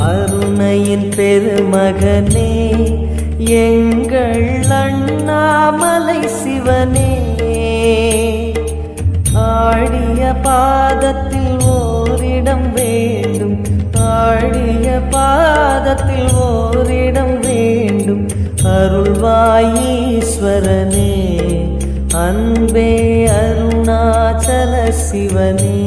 அருணையின் பெருமகனே எங்கள் அண்ணாமலை சிவனே, ஆடிய பாதத்தில் ஓரிடம் வேண்டும், ஆடிய பாதத்தில் ஓரிடம் வேண்டும். அருள்வாயீஸ்வரனே, அன்பே அருணாச்சல சிவனே.